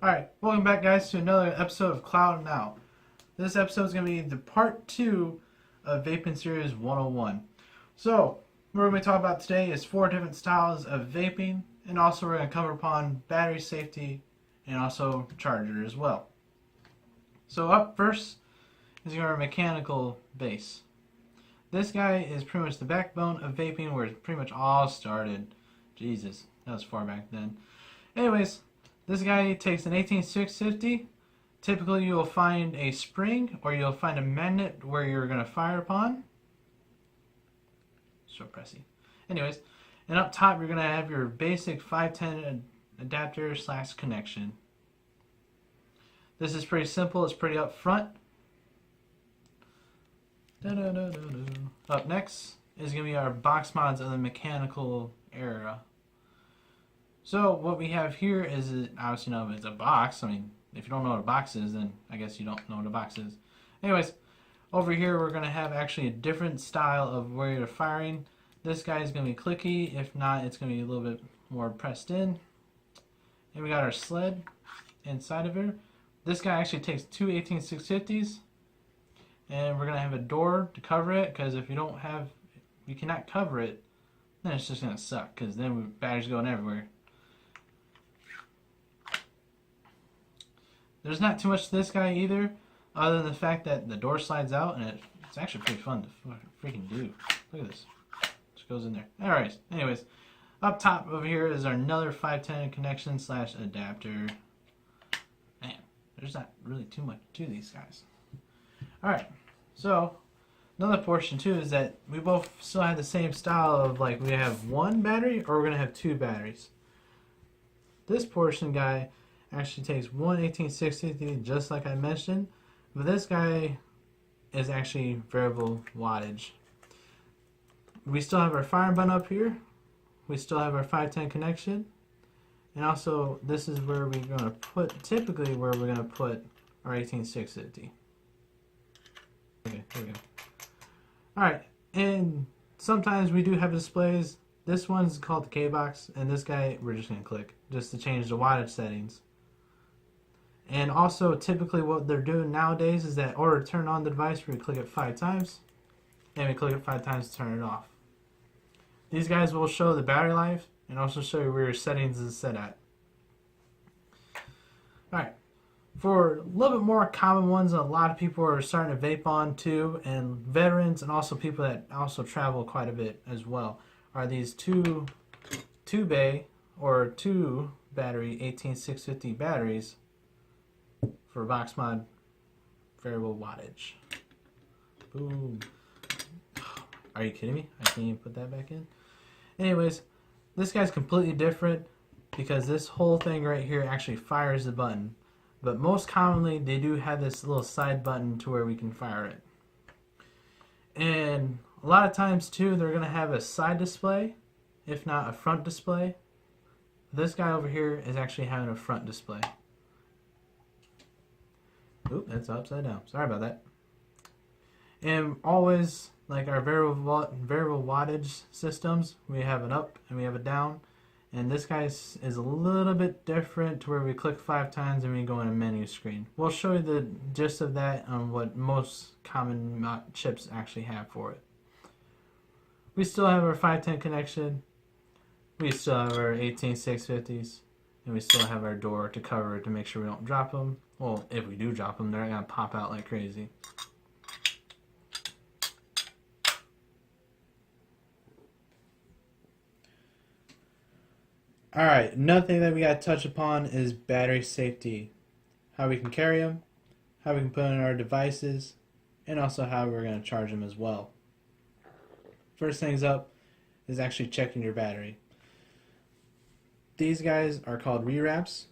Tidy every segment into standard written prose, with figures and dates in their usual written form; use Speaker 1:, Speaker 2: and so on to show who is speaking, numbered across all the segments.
Speaker 1: Alright, welcome back guys to another episode of CloudingOut. This episode is going to be the part 2 of Vaping Series 101. So, what we're going to talk about today is 4 different styles of vaping, and also we're going to cover upon battery safety and also charger as well. So up first is your mechanical base. This guy is pretty much the backbone of vaping, where it pretty much all started. Jesus, that was far back then. Anyways, this guy takes an 18650. Typically you'll find a spring or you'll find a magnet where you're going to fire upon. So pressy. Anyways, and up top you're going to have your basic 510 adapter slash connection. This is pretty simple. It's pretty up front. Up next is going to be our box mods of the mechanical era. So what we have here is, obviously, it's a box. I mean, if you don't know what a box is, then I guess you don't know what a box is. Anyways, over here we're going to have actually a different style of where you're firing. This guy is going to be clicky. If not, it's going to be a little bit more pressed in. And we got our sled inside of here. This guy actually takes two 18650s. And we're going to have a door to cover it, because if you cannot cover it, then it's just going to suck, because then batteries going everywhere. There's not too much to this guy either, other than the fact that the door slides out, and it's actually pretty fun to freaking do. Look at this. Just goes in there. Alright, anyways, up top over here is our another 510 connection slash adapter. Man, there's not really too much to these guys. Alright, so another portion too is that we both still have the same style of, like, we have one battery or we're going to have two batteries. This portion guy actually takes one 18650, just like I mentioned, but this guy is actually variable wattage. We still have our fire button up here. We still have our 510 connection, and also this is where we're going to put, typically where we're going to put our 18650. Okay, there we go. Alright, and sometimes we do have displays. This one's called the K-Box, and this guy we're just going to click just to change the wattage settings. And also, typically what they're doing nowadays is that in order to turn on the device, we click it 5 times, and we click it 5 times to turn it off. These guys will show the battery life, and also show you where your settings is set at. Alright, for a little bit more common ones that a lot of people are starting to vape on too, and veterans, and also people that also travel quite a bit as well, are these two bay or 2 battery 18650 batteries for box mod variable wattage. Boom. Are you kidding me? I can't even put that back in. Anyways, this guy's completely different because this whole thing right here actually fires the button. But most commonly, they do have this little side button to where we can fire it. And a lot of times too, they're going to have a side display, if not a front display. This guy over here is actually having a front display. Oop, that's upside down. Sorry about that. And always, like our variable wattage systems, we have an up and we have a down. And this guy is a little bit different, to where we click 5 times and we go in a menu screen. We'll show you the gist of that on what most common chips actually have for it. We still have our 510 connection. We still have our 18650s. And we still have our door to cover it to make sure we don't drop them. Well, if we do drop them, they're going to pop out like crazy. Alright, another thing that we got to touch upon is battery safety. How we can carry them, how we can put in our devices, and also how we're going to charge them as well. First things up is actually checking your battery. These guys are called rewraps.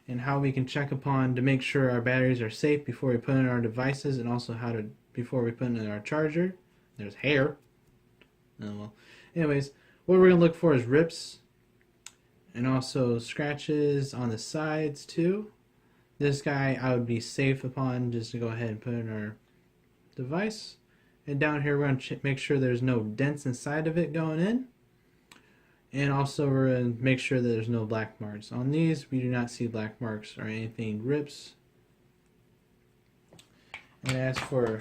Speaker 1: And how we can check upon to make sure our batteries are safe before we put in our devices, and also before we put in our charger. There's hair. Oh well. Anyways, what we're going to look for is rips and also scratches on the sides too. This guy I would be safe upon just to go ahead and put in our device. And down here we're going to make sure there's no dents inside of it going in. And also we're going to make sure that there's no black marks. On these, we do not see black marks or anything rips. And as for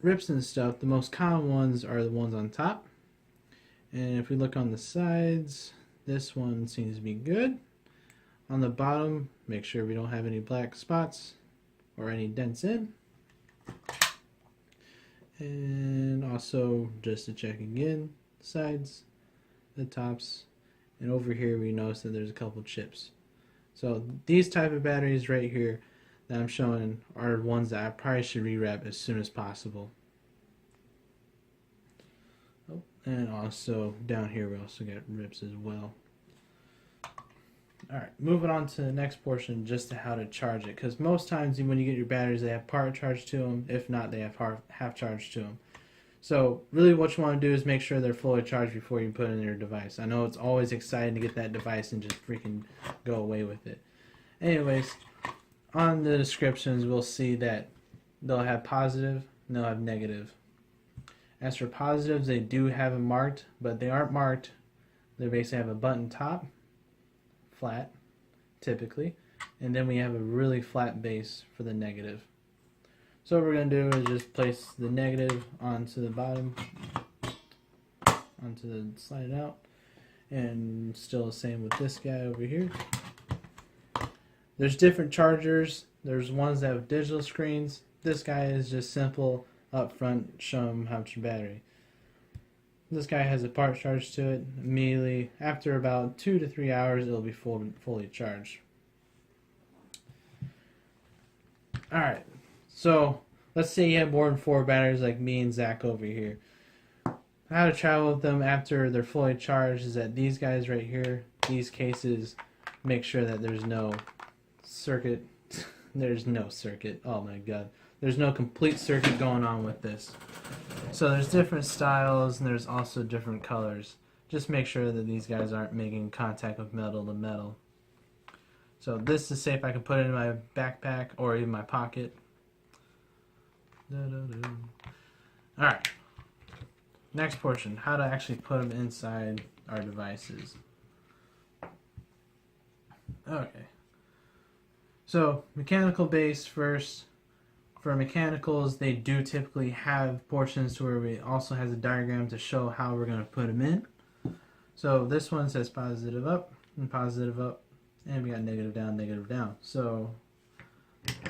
Speaker 1: rips and stuff, the most common ones are the ones on top. And if we look on the sides, this one seems to be good. On the bottom, make sure we don't have any black spots or any dents in. And also, just to check again, sides, the tops, and over here we notice that there's a couple chips. So these type of batteries right here that I'm showing are ones that I probably should rewrap as soon as possible. Oh, and also down here we also got rips as well. Alright, moving on to the next portion, just to how to charge it, because most times when you get your batteries they have part charge to them, if not they have half charge to them. So really what you want to do is make sure they're fully charged before you put in your device. I know it's always exciting to get that device and just freaking go away with it. Anyways, on the descriptions we'll see that they'll have positive and they'll have negative. As for positives, they do have them marked, but they aren't marked. They basically have a button top, flat, typically, and then we have a really flat base for the negative. So what we're going to do is just place the negative onto the bottom, onto the slide out, and still the same with this guy over here. There's different chargers. There's ones that have digital screens. This guy is just simple up front, show them how much battery. This guy has a part charge to it. Immediately after about 2 to 3 hours it'll be fully charged. Alright, so let's say you have more than 4 batteries like me and Zach over here. How to travel with them after they're fully charged is that these guys right here, these cases, make sure that there's no circuit. There's no circuit. Oh my god. There's no complete circuit going on with this. So there's different styles and there's also different colors. Just make sure that these guys aren't making contact with metal to metal. So this is safe. I can put it in my backpack or even my pocket. Alright. Next portion. How to actually put them inside our devices. Okay. So mechanical base first. For mechanicals, they do typically have portions to where it also has a diagram to show how we're going to put them in. So this one says positive up, and we got negative down. So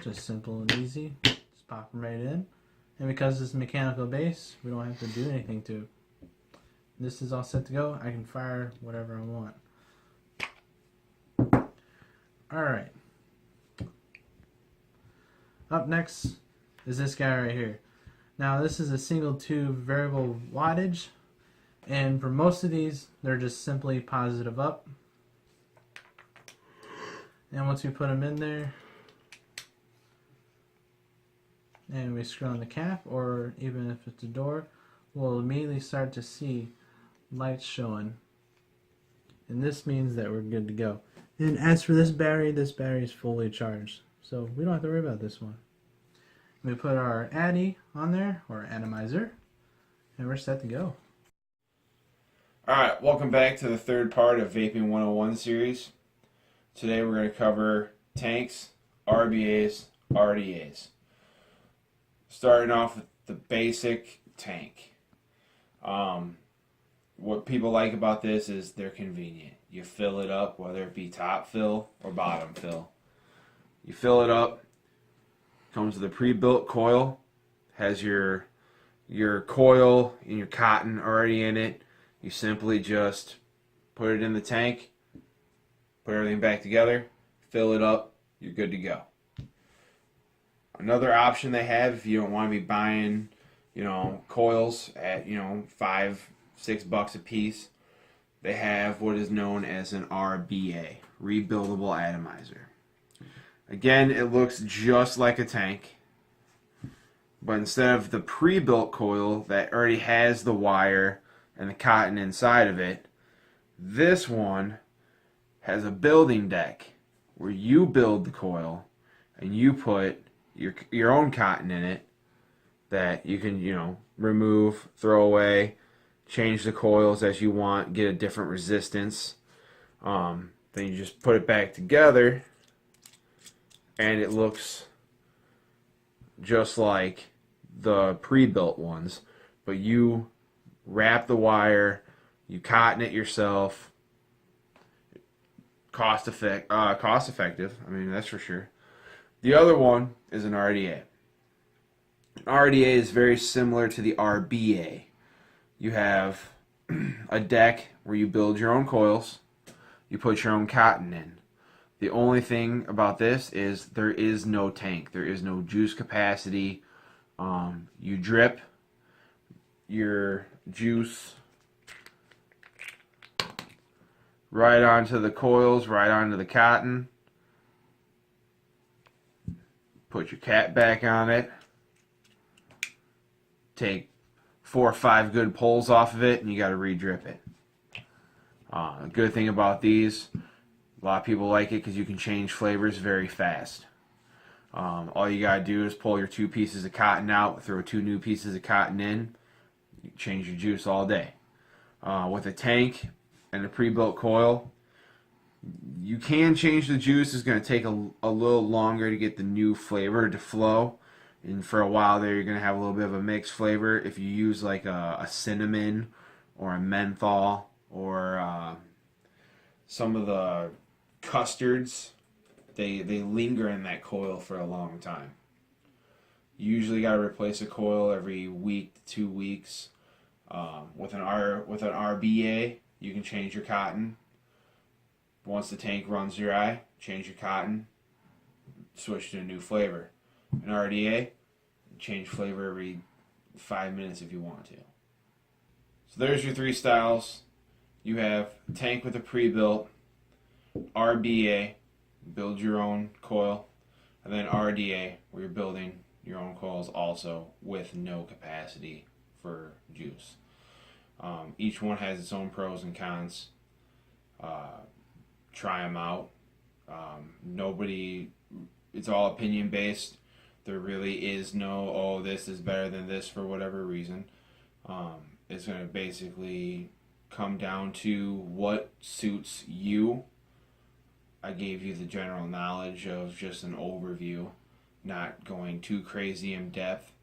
Speaker 1: just simple and easy. Just pop them right in. And because it's a mechanical base, we don't have to do anything to it. This is all set to go. I can fire whatever I want. Alright. Up next is this guy right here. Now this is a single tube variable wattage, and for most of these they're just simply positive up. And once we put them in there and we screw on the cap, or even if it's a door, we'll immediately start to see lights showing, and this means that we're good to go. And as for this battery is fully charged, so we don't have to worry about this one. We put our addy on there, or atomizer, and we're set to go.
Speaker 2: Alright, welcome back to the third part of Vaping 101 series. Today we're going to cover tanks, RBAs, RDAs. Starting off with the basic tank. What people like about this is they're convenient. You fill it up, whether it be top fill or bottom fill. You fill it up. Comes with a pre-built coil, has your coil and your cotton already in it. You simply just put it in the tank, put everything back together, fill it up, you're good to go. Another option they have, if you don't want to be buying, coils at, $5-6 a piece, they have what is known as an RBA, rebuildable atomizer. Again, it looks just like a tank, but instead of the pre-built coil that already has the wire and the cotton inside of it, this one has a building deck where you build the coil and you put your own cotton in it that you can, remove, throw away, change the coils as you want, get a different resistance. Then you just put it back together, and it looks just like the pre-built ones, but you wrap the wire, you cotton it yourself. Cost effective. I mean, that's for sure. The other one is an RDA. An RDA is very similar to the RBA. You have a deck where you build your own coils. You put your own cotton in. The only thing about this is there is no tank. There is no juice capacity. You drip your juice right onto the coils, right onto the cotton. Put your cap back on it. Take 4 or 5 good pulls off of it, and you got to re-drip it. The good thing about these, a lot of people like it because you can change flavors very fast. All you got to do is pull your 2 pieces of cotton out, throw 2 new pieces of cotton in, you change your juice all day. With a tank and a pre-built coil, you can change the juice. It's going to take a little longer to get the new flavor to flow. And for a while there, you're going to have a little bit of a mixed flavor. If you use like a cinnamon or a menthol or some of the custards, they linger in that coil for a long time. You usually got to replace a coil every week to 2 weeks. With an RBA, you can change your cotton. Once the tank runs dry, change your cotton, switch to a new flavor. An RDA, change flavor every 5 minutes if you want to. So there's your 3 styles. You have tank with a pre-built, RBA, build your own coil, and then RDA, where you're building your own coils also with no capacity for juice. Each one has its own pros and cons. Try them out. It's all opinion based. There really is no, oh, this is better than this for whatever reason. It's going to basically come down to what suits you. I gave you the general knowledge of just an overview, not going too crazy in depth.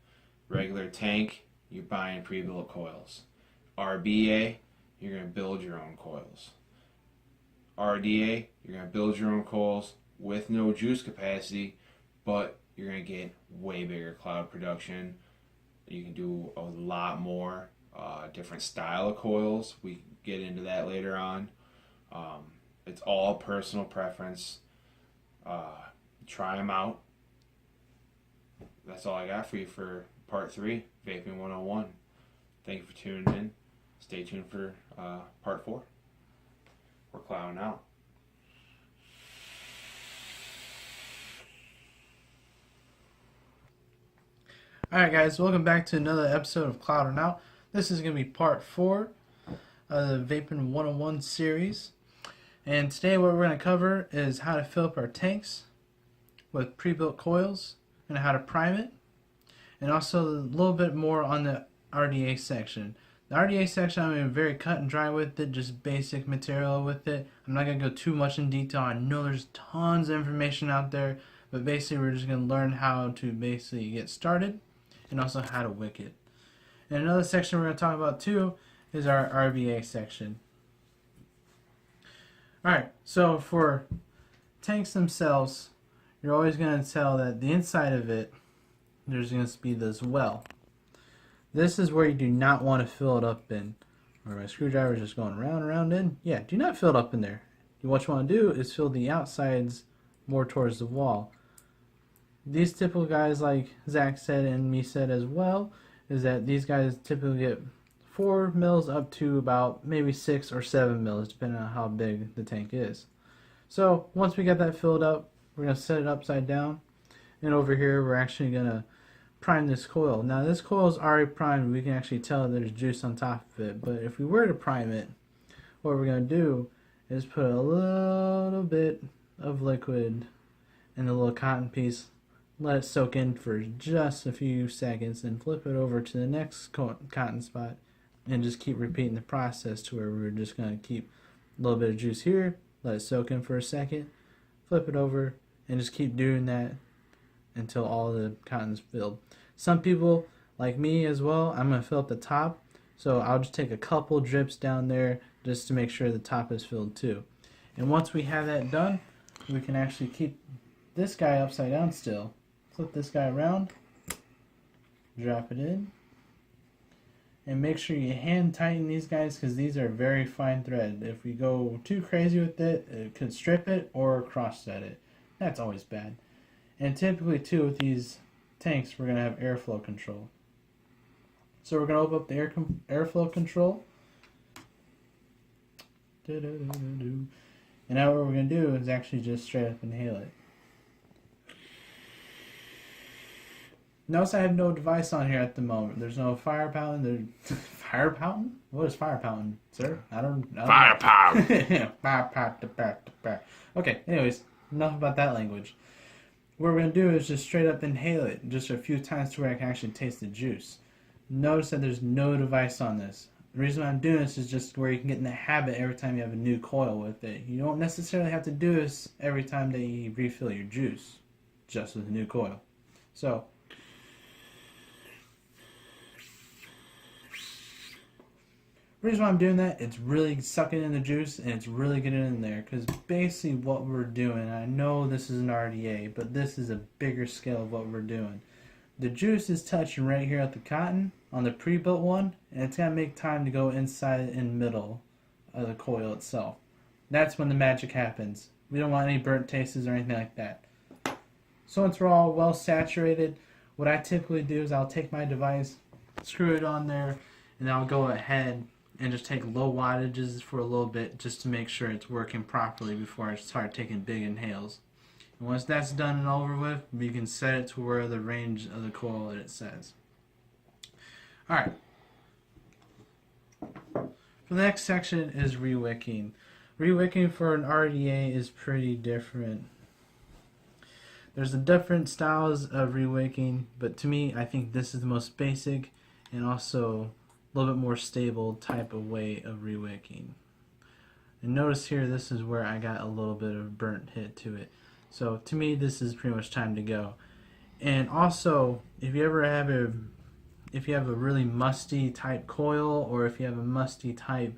Speaker 2: Regular tank, you're buying pre-built coils. RBA, you're going to build your own coils. RDA, you're going to build your own coils with no juice capacity, but you're going to get way bigger cloud production. You can do a lot more different style of coils. We can get into that later on. It's all personal preference. Try them out. That's all I got for you for part 3, Vaping 101. Thank you for tuning in. Stay tuned for part 4. We're clouding out.
Speaker 1: Alright guys, welcome back to another episode of Clouding Out. This is going to be part 4 of the Vaping 101 series. And today what we're going to cover is how to fill up our tanks with pre-built coils and how to prime it. And also a little bit more on the RDA section. The RDA section I'm very cut and dry with it, just basic material with it. I'm not going to go too much in detail. I know there's tons of information out there, but basically we're just going to learn how to basically get started and also how to wick it. And another section we're going to talk about too is our RBA section. Alright, so for tanks themselves, you're always going to tell that the inside of it, there's going to be this well. This is where you do not want to fill it up in. Where my screwdriver is just going round and round in. Yeah, do not fill it up in there. What you want to do is fill the outsides more towards the wall. These typical guys, like Zach said and me said as well, is that these guys typically get 4 mils up to about maybe 6 or 7 mils, depending on how big the tank is. So once we get that filled up, we're going to set it upside down. And over here, we're actually going to prime this coil. Now this coil is already primed. We can actually tell there's juice on top of it. But if we were to prime it, what we're going to do is put a little bit of liquid in the little cotton piece, let it soak in for just a few seconds, and flip it over to the next cotton spot, and just keep repeating the process to where we're just going to keep a little bit of juice here, let it soak in for a second, flip it over, and just keep doing that until all the cotton's filled. Some people, like me as well, I'm going to fill up the top, so I'll just take a couple drips down there just to make sure the top is filled too. And once we have that done, we can actually keep this guy upside down still. Flip this guy around, drop it in, and make sure you hand tighten these guys because these are very fine thread. If we go too crazy with it, it could strip it or cross set it. That's always bad. And typically too with these tanks, we're going to have airflow control. So we're going to open up the airflow control. And now what we're going to do is actually just straight up inhale it. Notice I have no device on here at the moment. There's no fire fountain. Fire fountain? What is fire fountain, sir? I don't
Speaker 2: Fire power.
Speaker 1: Okay, anyways, enough about that language. What we're going to do is just straight up inhale it just a few times to where I can actually taste the juice. Notice that there's no device on this. The reason why I'm doing this is just where you can get in the habit every time you have a new coil with it. You don't necessarily have to do this every time that you refill your juice, just with a new coil. So, the reason why I'm doing that, it's really sucking in the juice and it's really getting in there. Because basically what we're doing, I know this is an RDA, but this is a bigger scale of what we're doing. The juice is touching right here at the cotton on the pre-built one, and it's going to make time to go inside and middle of the coil itself. That's when the magic happens. We don't want any burnt tastes or anything like that. So once we're all well saturated, what I typically do is I'll take my device, screw it on there, and I'll go ahead and just take low wattages for a little bit just to make sure it's working properly before I start taking big inhales. And once that's done and over with, we can set it to where the range of the coil that it says. Alright. For the next section is rewicking. Rewicking for an RDA is pretty different. There's the different styles of rewicking, but to me, I think this is the most basic and also a little bit more stable type of way of rewicking. And notice here, this is where I got a little bit of burnt hit to it. So to me, this is pretty much time to go. And also, if you have a really musty type coil, or if you have a musty type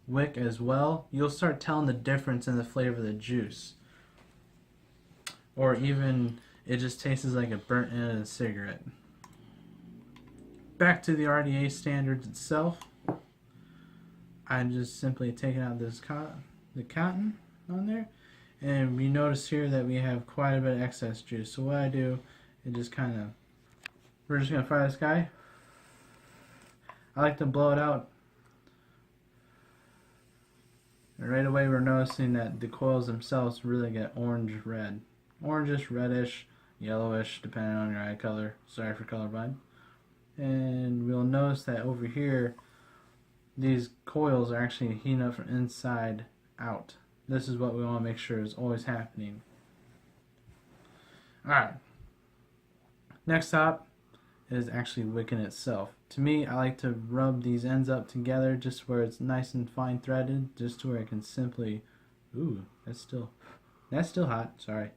Speaker 1: wick as well, you'll start telling the difference in the flavor of the juice. Or even it just tastes like a burnt end of a cigarette. Back to the RDA standards itself, I'm just simply taking out this the cotton on there, and we notice here that we have quite a bit of excess juice. So what I do is just we're just going to fire this guy. I like to blow it out, and right away we're noticing that the coils themselves really get orange-red. Orangish, reddish, yellowish, depending on your eye color. Sorry for colorblind. And we'll notice that over here, these coils are actually heating up from inside out. This is what we want to make sure is always happening. Alright. Next up is actually wicking itself. To me, I like to rub these ends up together just where it's nice and fine threaded, just to where I can simply... Ooh, that's still hot, sorry.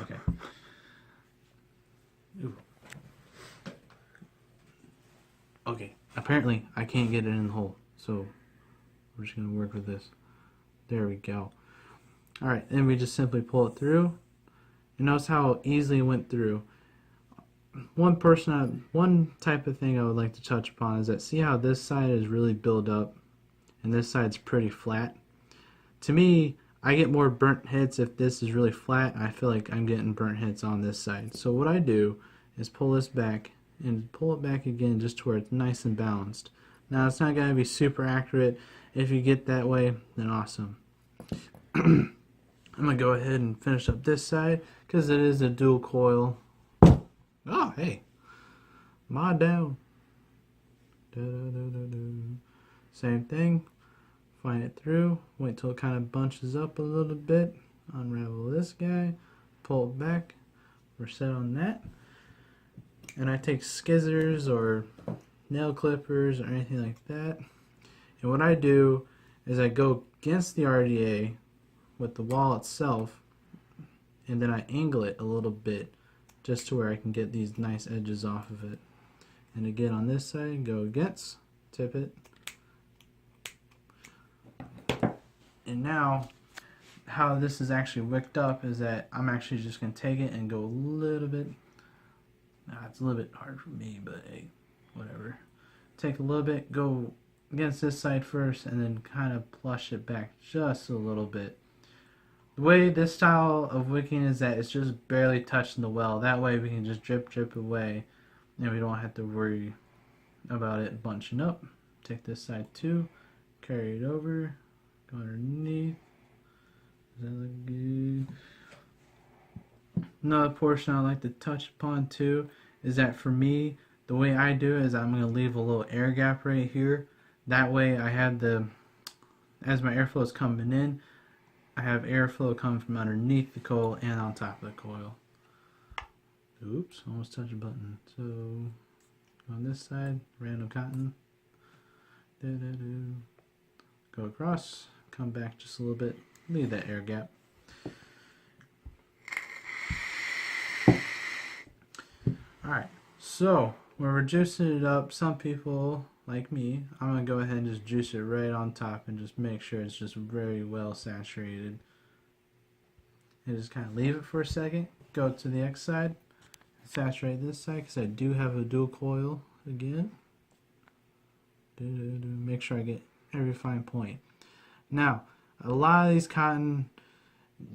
Speaker 1: Okay. Ooh. Okay. Apparently, I can't get it in the hole, so we're just gonna work with this. There we go. All right, then we just simply pull it through. You notice how easily it went through. One type of thing I would like to touch upon is that see how this side is really built up, and this side's pretty flat. To me, I get more burnt hits if this is really flat. I feel like I'm getting burnt hits on this side. So what I do is pull this back and pull it back again just to where it's nice and balanced. Now it's not going to be super accurate. If you get that way, then awesome. I'm going to go ahead and finish up this side because it is a dual coil. Oh, hey. Mod down. Same thing. Find it through, wait till it kind of bunches up a little bit, unravel this guy, pull it back, we're set on that. and I take scissors or nail clippers or anything like that, and what I do is I go against the RDA with the wall itself, and then I angle it a little bit just to where I can get these nice edges off of it. And again on this side, go against, tip it, and now how this is actually wicked up is that I'm actually just going to take it and go a little bit. It's a little bit hard for me, but hey, whatever. Take a little bit, go against this side first, and then kind of plush it back just a little bit. The way this style of wicking is that it's just barely touching the well. That way we can just drip away, and we don't have to worry about it bunching up. Take this side too, carry it over, go underneath. Does that look good? Another portion I like to touch upon too is that for me, the way I do it is I'm going to leave a little air gap right here. That way I have as my airflow is coming in, I have airflow coming from underneath the coil and on top of the coil. Oops, almost touched a button. So on this side, random cotton. Go across, come back just a little bit, leave that air gap. Alright, so when we're juicing it up, some people, like me, I'm going to go ahead and just juice it right on top and just make sure it's just very well saturated. And just kind of leave it for a second, go to the X side, saturate this side because I do have a dual coil again. Make sure I get every fine point. Now, a lot of these cotton,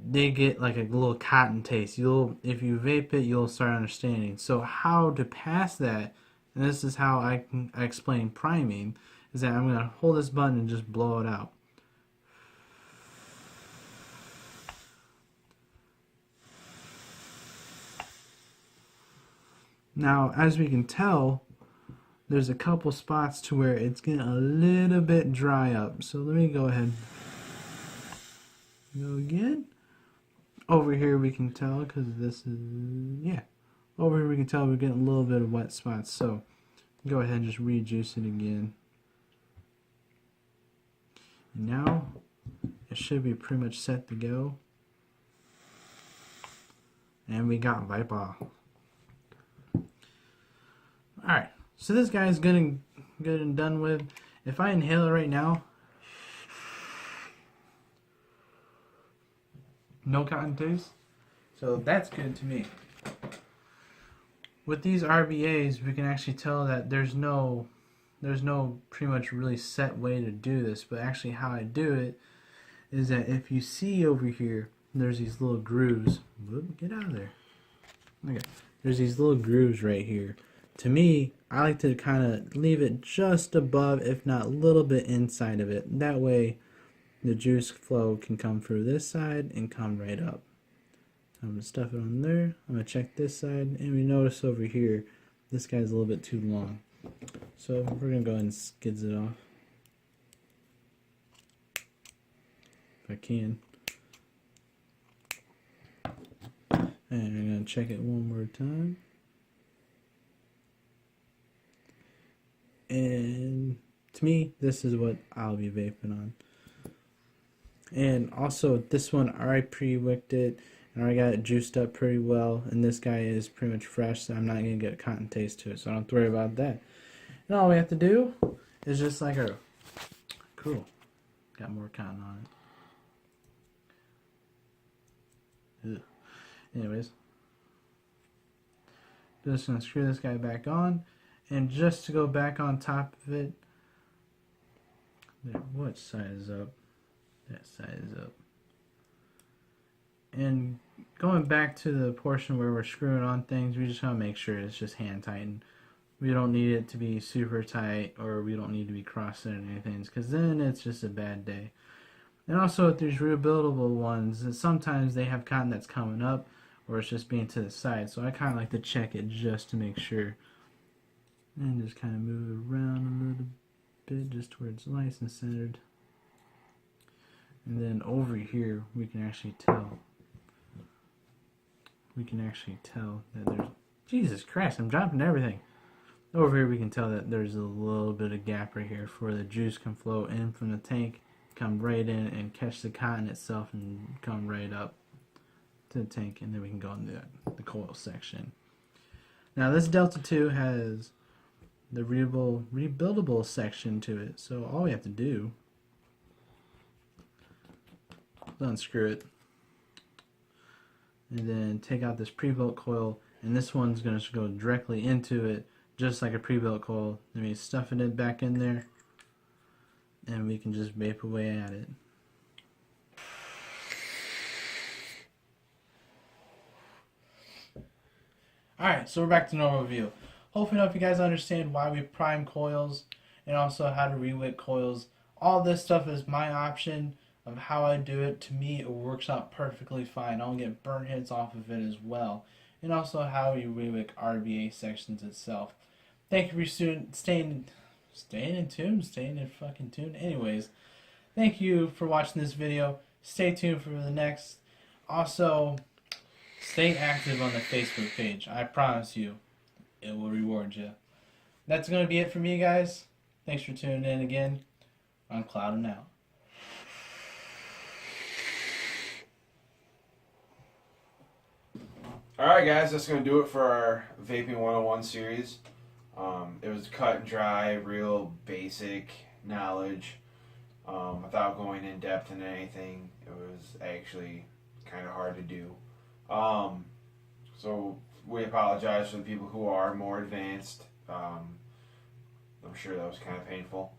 Speaker 1: they get like a little cotton taste. If you vape it, you'll start understanding. So how to pass that, and this is how I explain priming, is that I'm going to hold this button and just blow it out. Now, as we can tell, there's a couple spots to where it's getting a little bit dry up. So let me go ahead. Go again. Over here we can tell because this is, yeah. Over here we can tell we're getting a little bit of wet spots. So go ahead and just rejuice it again. And now it should be pretty much set to go. And we got Vaping. Alright, so this guy is good and done with. If I inhale it right now, no cotton taste, so that's good to me. With these RBAs, we can actually tell that there's no pretty much really set way to do this, but actually how I do it is that if you see over here, there's these little grooves. Whoop, get out of there. Okay, there's these little grooves right here. To me, I like to kind of leave it just above, if not a little bit inside of it. That way, the juice flow can come through this side and come right up. I'm going to stuff it on there. I'm going to check this side. And we notice over here, this guy's a little bit too long. So we're going to go ahead and skids it off. If I can. And I'm going to check it one more time. And to me, this is what I'll be vaping on. And also, this one, I pre-wicked it, and I got it juiced up pretty well, and this guy is pretty much fresh, so I'm not going to get a cotton taste to it, so I don't have to worry about that. And all we have to do is just like our, cool, got more cotton on it. Ugh. Anyways, just going to screw this guy back on. And just to go back on top of it, what side is up? That side is up. And going back to the portion where we're screwing on things, we just want to make sure it's just hand tightened. We don't need it to be super tight, or we don't need to be crossing anything, because then it's just a bad day. And also with these rebuildable ones, sometimes they have cotton that's coming up, or it's just being to the side. So I kind of like to check it just to make sure. And just kind of move it around a little bit just to where it's nice and centered. And then over here, we can actually tell. We can actually tell that there's Jesus Christ, I'm dropping everything. Over here we can tell that there's a little bit of gap right here for the juice can flow in from the tank, come right in and catch the cotton itself and come right up to the tank, and then we can go into the coil section. Now this Delta 2 has the rebuildable section to it, so all we have to do is unscrew it and then take out this pre-built coil, and this one's going to go directly into it just like a pre-built coil. Then we stuff it back in there and we can just vape away at it. Alright, so we're back to normal view. Hopefully if you guys understand why we prime coils and also how to rewick coils. All this stuff is my option of how I do it. To me, it works out perfectly fine. I don't get burn hits off of it as well. And also how you rewick RBA sections itself. Thank you for staying in fucking tune. Anyways, thank you for watching this video. Stay tuned for the next. Also, stay active on the Facebook page. I promise you, it will reward you. That's going to be it for me, guys. Thanks for tuning in again on CloudingOut.
Speaker 2: Alright guys, that's going to do it for our Vaping 101 series. It was cut and dry, real basic knowledge. Without going in depth into anything, it was actually kind of hard to do. So we apologize for the people who are more advanced. I'm sure that was kind of painful.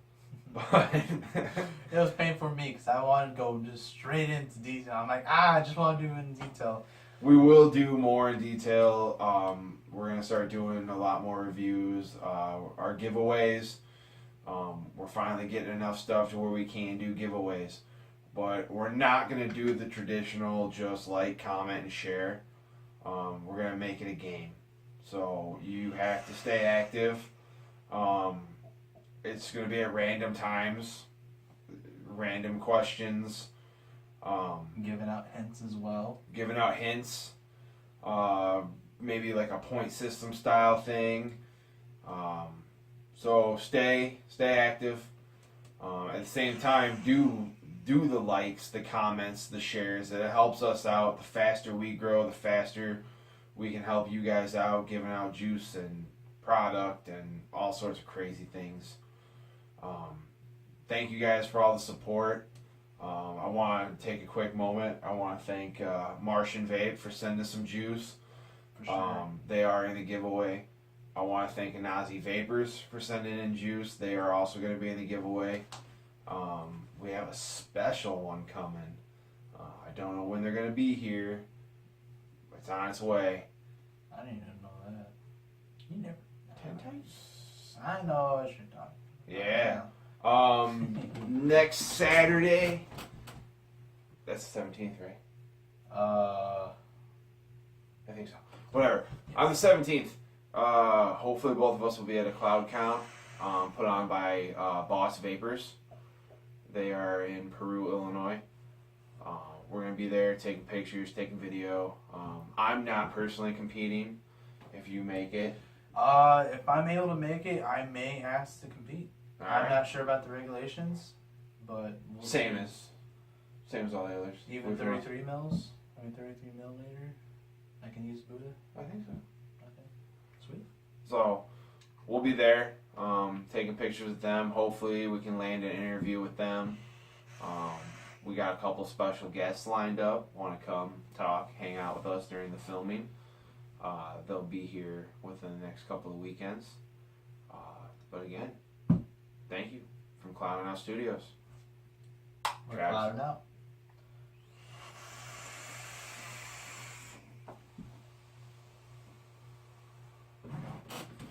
Speaker 2: But
Speaker 1: it was painful for me because I wanted to go just straight into detail. I'm like, I just want to do it in detail.
Speaker 2: We will do more in detail. We're going to start doing a lot more reviews, our giveaways. We're finally getting enough stuff to where we can do giveaways. But we're not going to do the traditional just like, comment, and share. We're going to make it a game. So you have to stay active. It's going to be at random times, random questions.
Speaker 1: Giving out hints as well.
Speaker 2: Giving out hints. Maybe like a point system style thing. So stay active. At the same time, do the likes, the comments, the shares. It helps us out. The faster we grow, the faster we can help you guys out, giving out juice and product and all sorts of crazy things. Thank you guys for all the support. I want to take a quick moment. I want to thank Martian Vape for sending us some juice.
Speaker 1: For sure.
Speaker 2: They are in the giveaway. I want to thank Nazi Vapors for sending in juice. They are also going to be in the giveaway. We have a special one coming. I don't know when they're going to be here. But it's on its way.
Speaker 1: I didn't even know that. You never.
Speaker 2: 10 times?
Speaker 1: I know what you're talking.
Speaker 2: Yeah. Next Saturday. That's the 17th, right? I think so. Whatever. On the 17th, hopefully both of us will be at a CloudCount put on by Boss Vapors. They are in Peru, Illinois. We're going to be there taking pictures, taking video. I'm not personally competing. If you make it.
Speaker 1: If I'm able to make it, I may ask to compete. I'm not sure about the regulations, but
Speaker 2: same as all the others.
Speaker 1: Even 33 mils? I mean 33 millimeter? I can use Buddha?
Speaker 2: I think so.
Speaker 1: Okay. Sweet.
Speaker 2: So, we'll be there, taking pictures with them. Hopefully we can land an interview with them. We got a couple special guests lined up, want to come talk, hang out with us during the filming. They'll be here within the next couple of weekends. But again, thank you from CloudingOut Studios.
Speaker 1: We're CloudingOut.